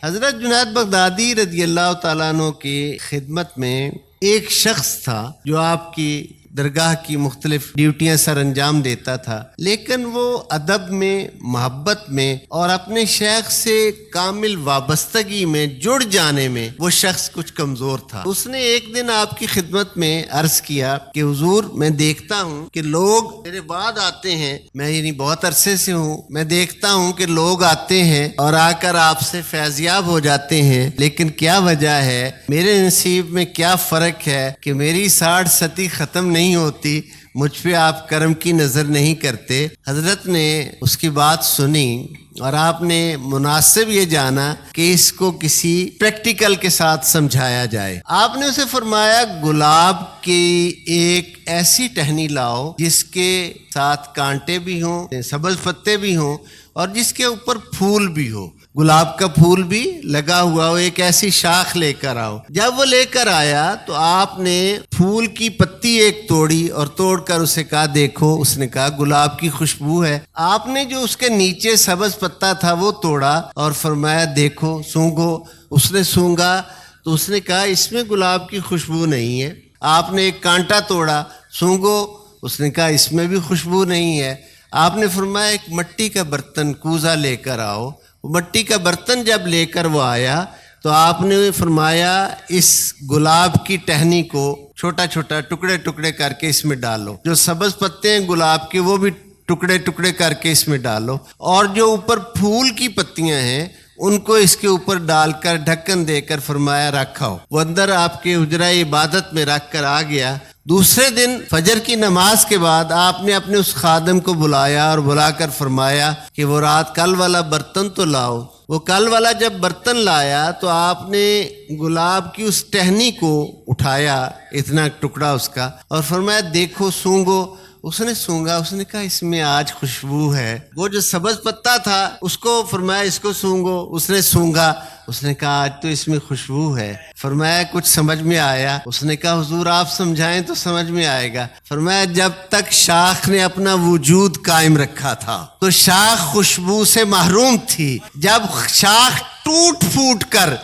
حضرت جنید بغدادی رضی اللہ تعالیٰ عنہ کی خدمت میں ایک شخص تھا جو آپ کی درگاہ کی مختلف ڈیوٹیاں سر انجام دیتا تھا، لیکن وہ ادب میں، محبت میں اور اپنے شیخ سے کامل وابستگی میں جڑ جانے میں وہ شخص کچھ کمزور تھا۔ اس نے ایک دن آپ کی خدمت میں عرض کیا کہ حضور، میں دیکھتا ہوں کہ لوگ میرے بعد آتے ہیں، میں یعنی بہت عرصے سے ہوں، میں دیکھتا ہوں کہ لوگ آتے ہیں اور آ کر آپ سے فیضیاب ہو جاتے ہیں، لیکن کیا وجہ ہے؟ میرے نصیب میں کیا فرق ہے کہ میری 60 ستی ختم نہیں ہوتی، مجھ پہ آپ کرم کی نظر نہیں کرتے؟ حضرت نے اس کی بات سنی اور آپ نے مناسب یہ جانا کہ اس کو کسی پریکٹیکل کے ساتھ سمجھایا جائے۔ آپ نے اسے فرمایا، گلاب کی ایک ایسی ٹہنی لاؤ جس کے ساتھ کانٹے بھی ہوں، سبز پتے بھی ہوں اور جس کے اوپر پھول بھی ہو، گلاب کا پھول بھی لگا ہوا ہو، ایک ایسی شاخ لے کر آؤ۔ جب وہ لے کر آیا تو آپ نے پھول کی پتی ایک توڑی اور توڑ کر اسے کہا، دیکھو۔ اس نے کہا، گلاب کی خوشبو ہے۔ آپ نے جو اس کے نیچے سبز پتا تھا وہ توڑا اور فرمایا، دیکھو، سونگھو۔ اس نے سونگھا تو اس نے کہا، اس میں گلاب کی خوشبو نہیں ہے۔ آپ نے ایک کانٹا توڑا، سونگھو۔ اس نے کہا، اس میں بھی خوشبو نہیں ہے۔ آپ نے فرمایا، ایک مٹی کا برتن کوزہ لے کر آؤ۔ مٹی کا برتن جب لے کر وہ آیا تو آپ نے فرمایا، اس گلاب کی ٹہنی کو چھوٹا چھوٹا ٹکڑے ٹکڑے کر کے اس میں ڈالو، جو سبز پتے ہیں گلاب کے وہ بھی ٹکڑے ٹکڑے کر کے اس میں ڈالو، اور جو اوپر پھول کی پتیاں ہیں ان کو اس کے اوپر ڈال کر ڈھکن دے کر فرمایا، رکھاؤ۔ وہ اندر آپ کے حجرہ عبادت میں رکھ کر آ گیا۔ دوسرے دن فجر کی نماز کے بعد آپ نے اپنے اس خادم کو بلایا اور بلا کر فرمایا کہ وہ رات کل والا برتن تو لاؤ۔ وہ کل والا جب برتن لایا تو آپ نے گلاب کی اس ٹہنی کو اٹھایا، اتنا ٹکڑا اس کا، اور فرمایا، دیکھو، سونگھو۔ اس نے سونگا۔ اس نے کہا، اس میں آج خوشبو ہے۔ وہ جو سبز پتا تھا اس کو فرمایا، اس کو سونگھو۔ اس نے سونگا۔ اس نے کہا، آج تو اس میں خوشبو ہے۔ فرمایا، کچھ سمجھ میں آیا؟ اس نے کہا، حضور آپ سمجھائیں تو سمجھ میں آئے گا۔ فرمایا، جب تک شاخ نے اپنا وجود قائم رکھا تھا تو شاخ خوشبو سے محروم تھی۔ جب شاخ ٹوٹ پھوٹ کر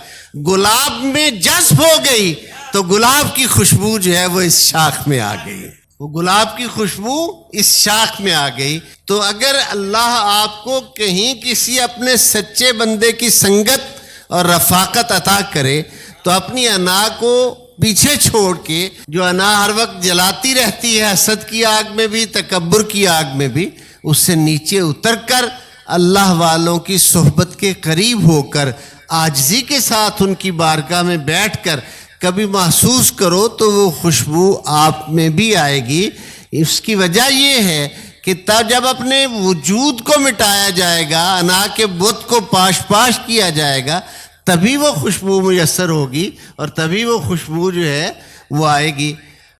گلاب میں جذب ہو گئی تو گلاب کی خوشبو جو ہے وہ اس شاخ میں آ گئی، وہ گلاب کی خوشبو اس شاخ میں آ گئی۔ تو اگر اللہ آپ کو کہیں کسی اپنے سچے بندے کی سنگت اور رفاقت عطا کرے تو اپنی انا کو پیچھے چھوڑ کے، جو انا ہر وقت جلاتی رہتی ہے حسد کی آگ میں بھی، تکبر کی آگ میں بھی، اس سے نیچے اتر کر اللہ والوں کی صحبت کے قریب ہو کر عاجزی کے ساتھ ان کی بارگاہ میں بیٹھ کر کبھی محسوس کرو تو وہ خوشبو آپ میں بھی آئے گی۔ اس کی وجہ یہ ہے کہ تب جب اپنے وجود کو مٹایا جائے گا، انا کے بت کو پاش پاش کیا جائے گا، تبھی وہ خوشبو میسر ہوگی اور تبھی وہ خوشبو جو ہے وہ آئے گی۔